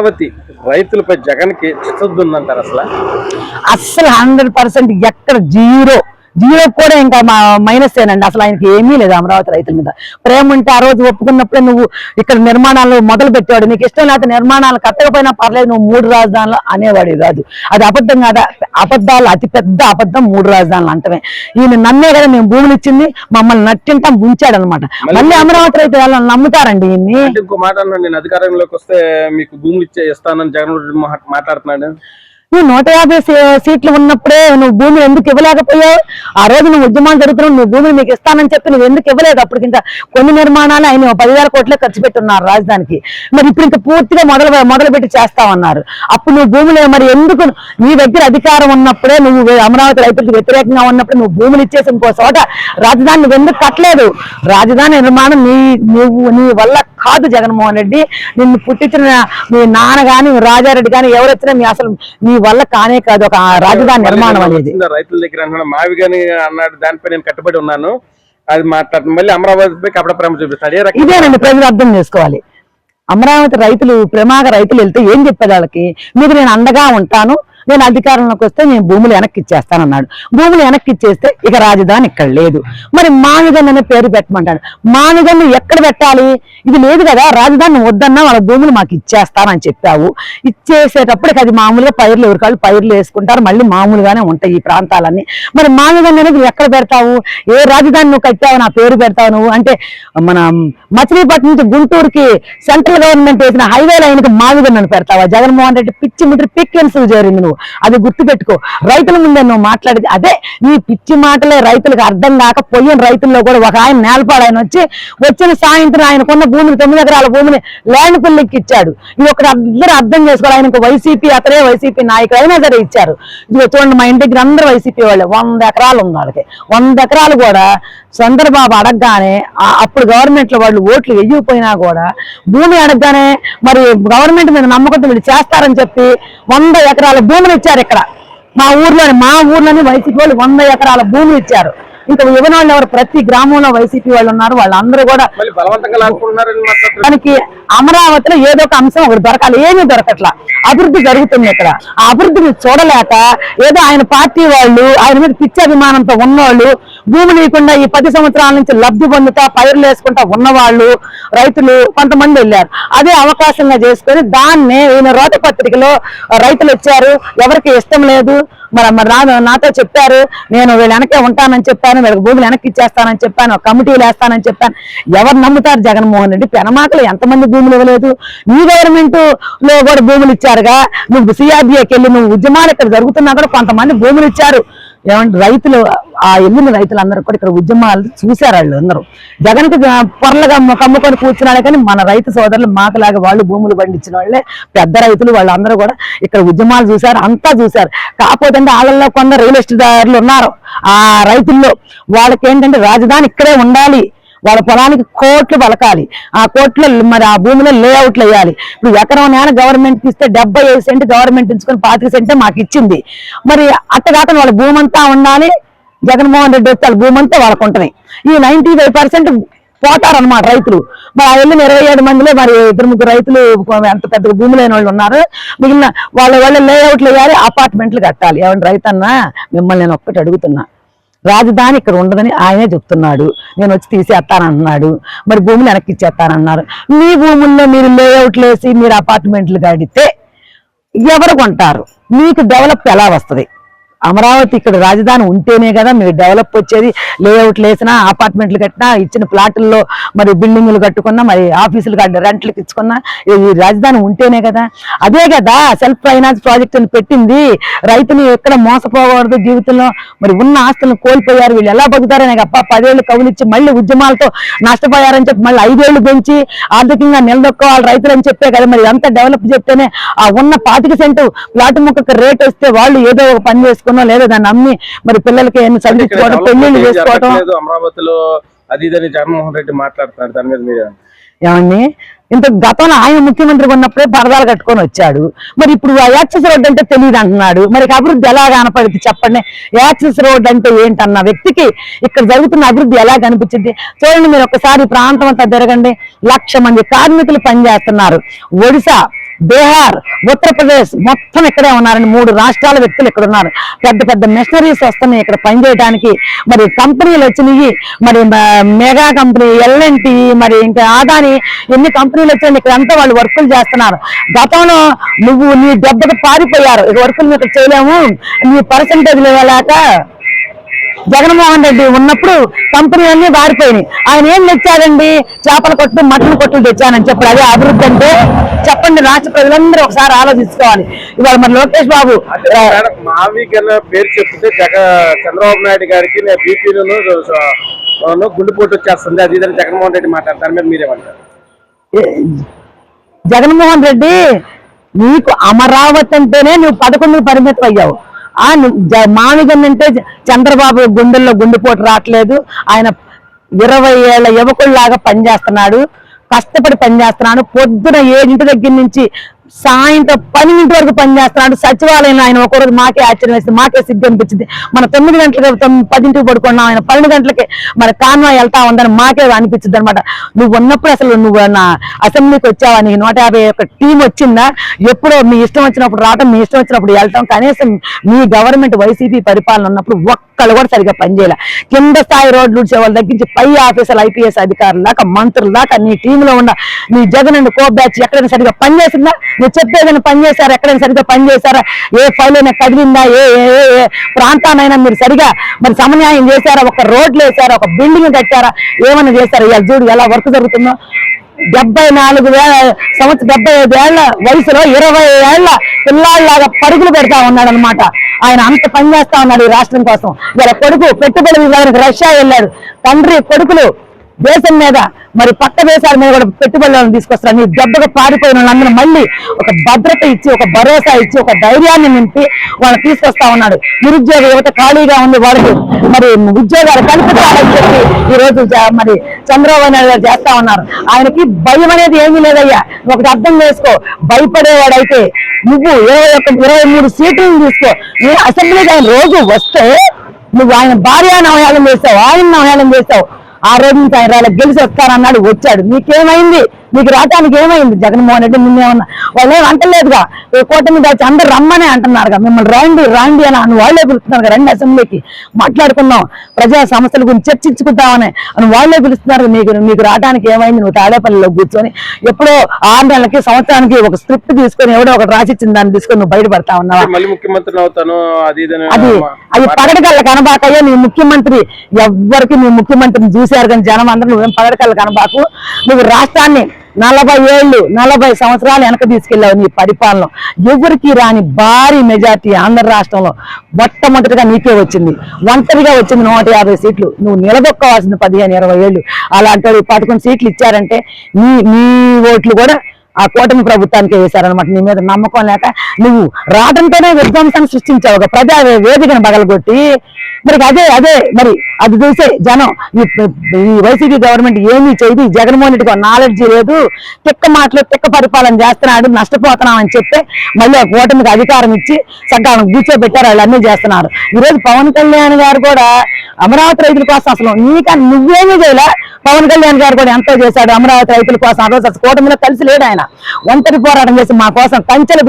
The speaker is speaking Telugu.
అమరావతి రైతులపై జగన్ కి చిత్తశుద్ధి ఉందంటారు అసలు 100% ఎక్కడ జీరో కూడా ఇంకా మైనస్ ఏనండి. అసలు ఆయనకి ఏమీ లేదు అమరావతి రైతుల మీద ప్రేమ ఉంటే ఆ రోజు ఒప్పుకున్నప్పుడే నువ్వు ఇక్కడ నిర్మాణాలు మొదలు పెట్టేవాడు. నీకు ఇష్టం లేకపోతే నిర్మాణాలు కట్టకపోయినా పర్లేదు, నువ్వు 3 రాజధానులు అనేవాడు కాదు. అది అబద్ధం కాదా? అబద్ధాలు అతి పెద్ద అబద్ధం 3 రాజధానులు అంటమే. ఈయన నమ్మే కదా మేము భూములు ఇచ్చింది, మమ్మల్ని నట్టింటా ముంచాడు అనమాట. మళ్ళీ అమరావతి రైతు వాళ్ళని నమ్ముతారండి ఈయన్ని. ఇంకో మాట అన్నాడు, నేను అధికారంలోకి వస్తే మీకు భూములు ఇస్తానని జగన్ మాట్లాడుతున్నాడు. నువ్వు 150 సీట్లు ఉన్నప్పుడే నువ్వు భూమిని ఎందుకు ఇవ్వలేకపోయావు? ఆ రోజు నువ్వు ఉద్యమాలు జరుగుతున్నావు, నువ్వు భూమిని మీకు ఇస్తానని చెప్పి నువ్వు ఎందుకు ఇవ్వలేదు? అప్పటికి ఇంకా కొన్ని నిర్మాణాలు ఆయన 10,000 కోట్లే ఖర్చు పెట్టున్నారు రాజధానికి. మరి ఇప్పుడు ఇంకా పూర్తిగా మొదలు పెట్టి చేస్తామన్నారు. అప్పుడు నువ్వు భూములు మరి ఎందుకు నీ దగ్గర అధికారం ఉన్నప్పుడే నువ్వు అమరావతి రైతులకు వ్యతిరేకంగా ఉన్నప్పుడు నువ్వు భూములు ఇచ్చేసి ఇంకో చోట రాజధాని నువ్వు ఎందుకు కట్టలేదు? రాజధాని నిర్మాణం నీ వల్ల కాదు జగన్మోహన్ రెడ్డి. నిన్ను పుట్టించిన మీ నాన్న గాని రాజారెడ్డి గాని ఎవరొచ్చినా అసలు నీ వల్ల కానే కాదు ఒక రాజధాని నిర్మాణం అనేది. రైతుల దగ్గర మావి గాని అన్నాడు, దానిపై నేను కట్టుబడి ఉన్నాను అది మాట్లాడుతుంది. మళ్ళీ అమరావతిపై కపట ప్రేమ చూపిస్తాడు. ఇదేనండి ప్రజలు అర్థం చేసుకోవాలి. అమరావతి రైతులు రైతులు వెళ్తే ఏం చెప్పేది వాళ్ళకి? మీకు నేను అండగా ఉంటాను, నేను అధికారంలోకి వస్తే నేను భూములు వెనక్కి ఇచ్చేస్తానన్నాడు. భూములు వెనక్కి ఇచ్చేస్తే ఇక రాజధాని ఇక్కడ లేదు. మరి మామిగన్ అనే పేరు పెట్టమంటాడు. మామిగన్ను ఎక్కడ పెట్టాలి? ఇది లేదు కదా, రాజధాని వద్దన్నా వాళ్ళ భూములు మాకు ఇచ్చేస్తానని చెప్పావు. ఇచ్చేసేటప్పటికి అది మామూలుగా పైర్లు ఎవరికాళ్ళు పైర్లు వేసుకుంటారు, మళ్ళీ మామూలుగానే ఉంటాయి ఈ ప్రాంతాలన్నీ. మరి మామిగన్ అనేది ఎక్కడ పెడతావు? ఏ రాజధాని నువ్వు కట్టావు నా పేరు పెడతావు నువ్వు అంటే? మన మచిలీపట్నం నుంచి గుంటూరుకి సెంట్రల్ గవర్నమెంట్ వేసిన హైవే లైన్కి మామిగన్ అని పెడతావా? జగన్మోహన్ రెడ్డి పిచ్చి ముద్ర పిక్కెన్స్ జరిగింది. నువ్వు అది గుర్తుపెట్టుకో. రైతుల ముందే నువ్వు మాట్లాడేది అదే. నీ పిచ్చి మాటలే రైతులకు అర్థం కాక పోయిన రైతుల్లో కూడా ఒక ఆయన నేలపాడు ఆయన వచ్చిన సాయంత్రం ఆయనకున్న భూమిని 9 ఎకరాల భూమిని ల్యాండ్ పుల్లికి ఇచ్చాడు. ఇది ఒక ఇద్దరు అర్థం చేసుకోవాలి. ఆయనకు వైసీపీ అతనే వైసీపీ నాయకులు అయినా సరే ఇచ్చారు. ఇది చూడండి, మా ఇంటి దగ్గర అందరూ వైసీపీ వాళ్ళే. 100 ఎకరాలు ఉంది వాళ్ళకి. 100 ఎకరాలు కూడా చంద్రబాబు అడగగానే అప్పుడు గవర్నమెంట్ లో వాళ్ళు ఓట్లు వెయ్యిపోయినా కూడా భూమి అడగగానే మరి గవర్నమెంట్ మీద నమ్మకంతో వీళ్ళు చేస్తారని చెప్పి 100 ఎకరాల భూములు ఇచ్చారు. ఇక్కడ మా ఊర్లోని వైసీపీ వాళ్ళు 100 ఎకరాల భూములు ఇచ్చారు. ఇంకా ఇవ్వని వాళ్ళు ఎవరు? ప్రతి గ్రామంలో వైసీపీ వాళ్ళు ఉన్నారు. వాళ్ళందరూ కూడా దానికి అమరావతిలో ఏదో ఒక అంశం ఒకటి దొరకాలి. ఏమీ దొరకట్లా. అభివృద్ధి జరుగుతుంది ఇక్కడ. ఆ అభివృద్ధిని చూడలేక ఏదో ఆయన పార్టీ వాళ్ళు, ఆయన మీద పిచ్చి అభిమానంతో ఉన్నవాళ్ళు, భూమి లేకుండా ఈ 10 సంవత్సరాల నుంచి లబ్ధి పొందుతా పైర్లు వేసుకుంటా ఉన్నవాళ్ళు రైతులు కొంతమంది వెళ్ళారు. అదే అవకాశంగా చేసుకొని దాన్నే ఈయన రోత పత్రికలో రైతులు వచ్చారు, ఎవరికి ఇష్టం లేదు, మరి నాతో చెప్పారు, నేను వీళ్ళు వెనకే ఉంటానని చెప్పాను, వీళ్ళకి భూములు వెనక్కి ఇచ్చేస్తానని చెప్పాను, కమిటీలు వేస్తానని చెప్పాను. ఎవరు నమ్ముతారు జగన్మోహన్ రెడ్డి? పెనమాకలు ఎంతమంది భూములు ఇవ్వలేదు? నీ గవర్నమెంట్ లో కూడా భూములు ఇచ్చారుగా. నువ్వు సిఆర్డీఏకి వెళ్ళి నువ్వు ఉద్యమాలు ఇక్కడ జరుగుతున్నా కూడా కొంతమంది భూములు ఇచ్చారు. ఏమంటే రైతులు ఆ వెళ్ళిన రైతులందరూ కూడా ఇక్కడ ఉద్యమాలు చూశారు. వాళ్ళు అందరూ జగన్కి పొరలుగా కమ్ముకొని కూర్చున్నాడే, కానీ మన రైతు సోదరులు మాకలాగా వాళ్ళు భూములు పండించిన వాళ్ళే పెద్ద రైతులు. వాళ్ళందరూ కూడా ఇక్కడ ఉద్యమాలు చూశారు, అంతా చూశారు. కాకపోతే వాళ్ళల్లో కొందరు రియల్ ఎస్టేట్ దారులు ఉన్నారు. ఆ రైతుల్లో వాళ్ళకి ఏంటంటే రాజధాని ఇక్కడే ఉండాలి, వాళ్ళ పొలానికి కోట్లు పలకాలి, ఆ కోట్లు మరి ఆ భూమిలో లేఅవుట్లు వేయాలి. ఇప్పుడు ఎకరం నేల గవర్నమెంట్కి ఇస్తే 75 సెంట్ గవర్నమెంట్ ఉంచుకొని 25 సెంటే మాకు ఇచ్చింది. మరి అట్టగాక వాళ్ళ భూమి అంతా ఉండాలి. జగన్మోహన్ రెడ్డి వస్తే వాళ్ళ భూమి అంతా వాళ్ళకు ఉంటుంది. ఈ 95% పోతారనమాట రైతులు. మరి ఆ వెళ్ళిన 27 మందిలో మరి 2-3 రైతులు ఎంత పెద్ద భూమి లేని వాళ్ళు ఉన్నారు. మిగిలిన వాళ్ళ లేఅవుట్లు వేయాలి, అపార్ట్మెంట్లు కట్టాలి. ఏమంటే రైతన్నా మిమ్మల్ని నేను ఒక్కటి అడుగుతున్నా, రాజధాని ఇక్కడ ఉండదని ఆయనే చెప్తున్నాడు, నేను వచ్చి తీసేస్తానంటున్నాడు, మరి భూములు వెనక్కి ఇచ్చేస్తానన్నారు. మీ భూముల్లో మీరు లేఅవుట్లు వేసి మీరు అపార్ట్మెంట్లు కడితే ఎవరు కొంటారు? మీకు డెవలప్ ఎలా వస్తుంది? అమరావతి ఇక్కడ రాజధాని ఉంటేనే కదా మీరు డెవలప్ వచ్చేది. లేఅవుట్లు వేసినా, అపార్ట్మెంట్లు కట్టినా, ఇచ్చిన ప్లాట్ల్లో మరి బిల్డింగులు కట్టుకున్నా, మరి ఆఫీసులు రెంట్లకు ఇచ్చుకున్నా, ఈ రాజధాని ఉంటేనే కదా. అదే కదా సెల్ఫ్ ఫైనాన్స్ ప్రాజెక్ట్ అని పెట్టింది. రైతులు ఎక్కడ మోసపోకూడదు జీవితంలో. మరి ఉన్న ఆస్తులను కోల్పోయారు, వీళ్ళు ఎలా బతుకుతారనే గప్ప 10 ఏళ్ళు కవులిచ్చి మళ్ళీ ఉద్యమాలతో నష్టపోయారని చెప్పి మళ్ళీ 5 ఏళ్ళు పెంచి ఆర్థికంగా నిలదొక్కోవాలి రైతులు అని చెప్పే కదా. మరి అంత డెవలప్ చెప్తేనే ఆ ఉన్న 25 సెంటు ప్లాట్ ముక్కకు రేట్ వస్తే వాళ్ళు ఏదో ఒక పని చేసుకున్నా, లేదా దాన్ని అమ్మి మరి పిల్లలకి చదివించుకోవడం, పెళ్లిళ్ళు చేసుకోవడం. అమరావతిలో అది ఇదని జగన్మోహన్ రెడ్డి మాట్లాడుతున్నారు. దాని మీద మీరు ఏమండి? ఇంత గతంలో ఆయన ముఖ్యమంత్రి ఉన్నప్పుడే పరదాలు కట్టుకొని వచ్చాడు. మరి ఇప్పుడు యాక్సెస్ రోడ్ అంటే తెలియదు అంటున్నాడు. మరి అభివృద్ధి ఎలా కనపడుతుంది చెప్పండి? యాక్సెస్ రోడ్ అంటే ఏంటన్న వ్యక్తికి ఇక్కడ జరుగుతున్న అభివృద్ధి ఎలా కనిపించింది? చూడండి, మీరు ఒకసారి ప్రాంతం అంతా తిరగండి. 1,00,000 మంది కార్మికులు పనిచేస్తున్నారు. ఒడిశా బీహార్, ఉత్తరప్రదేశ్ మొత్తం ఇక్కడే ఉన్నారండి. 3 రాష్ట్రాల వ్యక్తులు ఇక్కడ ఉన్నారు. పెద్ద పెద్ద మిషనరీస్ వస్తున్నాయి ఇక్కడ పనిచేయడానికి. మరి కంపెనీలు వచ్చినాయి, మరి మెగా కంపెనీ, ఎల్ఎన్టీ, మరి ఇంకా ఆదాని, ఎన్ని కంపెనీలు వచ్చాయి ఇక్కడ అంతా వాళ్ళు వర్కులు చేస్తున్నారు. గతంలో నువ్వు నీ దెబ్బకు పారిపోయారు, వర్కులు ఇక్కడ చేయలేము, నీ పర్సంటేజ్ లేక జగన్మోహన్ రెడ్డి ఉన్నప్పుడు కంపెనీ అన్ని వారిపోయినాయి. ఆయన ఏం తెచ్చాడండి? చేపల కొట్టు, మటన్ కొట్టులు తెచ్చానని చెప్పాడు. అదే అభివృద్ధి అంటే? చెప్పండి, రాష్ట్ర ప్రజలందరూ ఒకసారి ఆలోచించుకోవాలి. ఇవాళ మరి లోకేష్ బాబు మావిగన్న పేరు చెప్తే చంద్రబాబు నాయుడు గారికి బీపీలను గుండెపోటు వచ్చేస్తుంది, అది ఇదని జగన్మోహన్ రెడ్డి మాట్లాడతారు, మీరు మీరేమంటారు? జగన్మోహన్ రెడ్డి, నీకు అమరావతి అంటేనే నువ్వు 11కు పరిమితం అయ్యావు. మామిగన్నంటే చంద్రబాబు గుండెల్లో గుండెపోటు రావట్లేదు. ఆయన 20 ఏళ్ల యువకుల్లాగా పనిచేస్తున్నాడు, కష్టపడి పనిచేస్తున్నాడు. పొద్దున 7 దగ్గర నుంచి సాయంత్రం 12 వరకు పనిచేస్తున్నాడు. సచివాలయంలో ఆయన ఒకరోజు మాకే ఆశ్చర్యం వేస్తుంది, మాకే సిగ్గు అనిపించింది. మన 9 గంటలకి 10 పడుకున్నాం, ఆయన 12 గంటలకి మన కాన్వాయ్ వెళ్తా ఉందని మాకే అనిపించింది అనమాట. నువ్వు ఉన్నప్పుడు అసలు నువ్వు నా అసెంబ్లీకి వచ్చావా? నీకు 151 టీం వచ్చిందా? ఎప్పుడో మీ ఇష్టం వచ్చినప్పుడు రావటం, మీ ఇష్టం వచ్చినప్పుడు వెళ్తాం. కనీసం మీ గవర్నమెంట్ వైసీపీ పరిపాలన ఉన్నప్పుడు ఒక్కళ్ళు కూడా సరిగ్గా పనిచేయాలి. కింద స్థాయి రోడ్లు వాళ్ళ దగ్గర నుంచి పై ఆఫీసర్లు, ఐపీఎస్ అధికారుల దాకా, మంత్రుల దాకా, నీ టీంలో ఉన్న నీ జగన్ అండ్ కో బ్యాచ్ ఎక్కడైనా సరిగ్గా పనిచేసిందా? నువ్వు చెప్పేదైనా పనిచేశారా? ఎక్కడైనా సరిగ్గా పనిచేశారా? ఏ ఫైల్ అయినా కదిలిందా? ఏ ప్రాంతానైనా మీరు సరిగా మరి సమన్యాయం చేశారా? ఒక రోడ్లు వేసారా? ఒక బిల్డింగ్ కట్టారా? ఏమైనా చేశారా? ఇలా చూడు ఎలా వర్క్ జరుగుతుందో. 75 ఏళ్ల వయసులో 20 ఏళ్ల పిల్లాళ్ళలాగా పరుగులు పెడతా ఉన్నాడు అనమాట. ఆయన అంత పని చేస్తా ఉన్నాడు ఈ రాష్ట్రం కోసం. ఇలా కొడుకు పెట్టుబడులు ఇవ్వడానికి రష్యా వెళ్ళాడు. తండ్రి కొడుకులు దేశం మీద, మరి పక్క దేశాల మీద కూడా పెట్టుబడులను తీసుకొస్తారు. నీ దెబ్బకు పారిపోయిన వాళ్ళందరూ మళ్ళీ ఒక భద్రత ఇచ్చి, ఒక భరోసా ఇచ్చి, ఒక ధైర్యాన్ని నింపి వాళ్ళని తీసుకొస్తా ఉన్నాడు. నిరుద్యోగ యువత ఖాళీగా ఉంది, వాళ్ళకి మరి ఉద్యోగాలు కల్పించాలని చెప్పి ఈ రోజు మరి చంద్రబాబు నాయుడు గారు చేస్తా ఉన్నారు. ఆయనకి భయం అనేది ఏమీ లేదయ్యా. ఒకటి అర్థం చేసుకో, భయపడేవాడైతే నువ్వు 23 సీట్లను తీసుకో. నీ అసెంబ్లీకి ఆయన రోజు వస్తే నువ్వు ఆయన భార్యను అవహేళన చేస్తావు, ఆయన అవహేళన చేస్తావు. ఆ రోజు నుంచి ఆయన గెలిచి వస్తారన్నాడు, వచ్చాడు. నీకేమైంది? నీకు రావటానికి ఏమైంది? జగన్మోహన్ రెడ్డి నిన్నేమన్నా వాళ్ళు ఏం అంటలేదుగా. కూటమి దాచి అందరు రమ్మనే అంటున్నారుగా, మిమ్మల్ని రండి అని వాళ్ళే పిలుస్తున్నారు. రండి అసెంబ్లీకి మాట్లాడుకుందాం, ప్రజా సమస్యల గురించి చర్చించుకుంటామని అని వాళ్ళే పిలుస్తున్నారు. నీకు రావడానికి ఏమైంది? నువ్వు తాడేపల్లిలో కూర్చొని ఎప్పుడో 6 నెలలకి, సంవత్సరానికి ఒక స్క్రిప్ట్ తీసుకొని ఎవడో ఒకటి రాసిచ్చిన దాన్ని తీసుకొని నువ్వు బయటపడతా ఉన్నావా? ముఖ్యమంత్రి అవుతాను అది పగడకల్ల కనబాకయ్యా. నీ ముఖ్యమంత్రి ఎవ్వరికి నీ ముఖ్యమంత్రిని చూశారు కానీ జనం అందరూ నువ్వేం పగడకల్ల కనబాకు. నువ్వు రాష్ట్రాన్ని 40 సంవత్సరాలు వెనక తీసుకెళ్లావు. నీ పరిపాలన ఎవరికి రాని భారీ మెజార్టీ ఆంధ్ర రాష్ట్రంలో మొట్టమొదటిగా నీకే వచ్చింది. ఒంటరిగా వచ్చింది 150 సీట్లు. నువ్వు నిలదొక్కవలసింది 15-20 ఏళ్ళు. అలాంటి 11 సీట్లు ఇచ్చారంటే నీ ఓట్లు కూడా ఆ కూటమి ప్రభుత్వానికే వేశారనమాట. నీ మీద నమ్మకం లేక నువ్వు రావడంతోనే విధ్వంసాన్ని సృష్టించావు, ఒక ప్రజా వేదికను పగలగొట్టి. మరి అదే మరి అది చూసే జనం ఈ వైసీపీ గవర్నమెంట్ ఏమీ చేయదు, జగన్మోహన్ రెడ్డికి నాలెడ్జీ లేదు, తిక్క మాటలు తిక్క పరిపాలన చేస్తున్నాడు, నష్టపోతున్నాం అని చెప్పి మళ్ళీ ఆ కూటమికి అధికారం ఇచ్చి చక్కగా కూర్చోబెట్టారు. వాళ్ళు అన్నీ చేస్తున్నారు. ఈరోజు పవన్ కళ్యాణ్ గారు కూడా అమరావతి రైతుల కోసం అసలు నువ్వేమీ చేయలే. పవన్ కళ్యాణ్ గారు కూడా ఎంతో చేశాడు అమరావతి రైతుల కోసం. ఆ రోజు కూటమిలో కలిసి లేడు ఆయన, ఒంటరి పోరాటం చేసి మా కోసం కంచెలు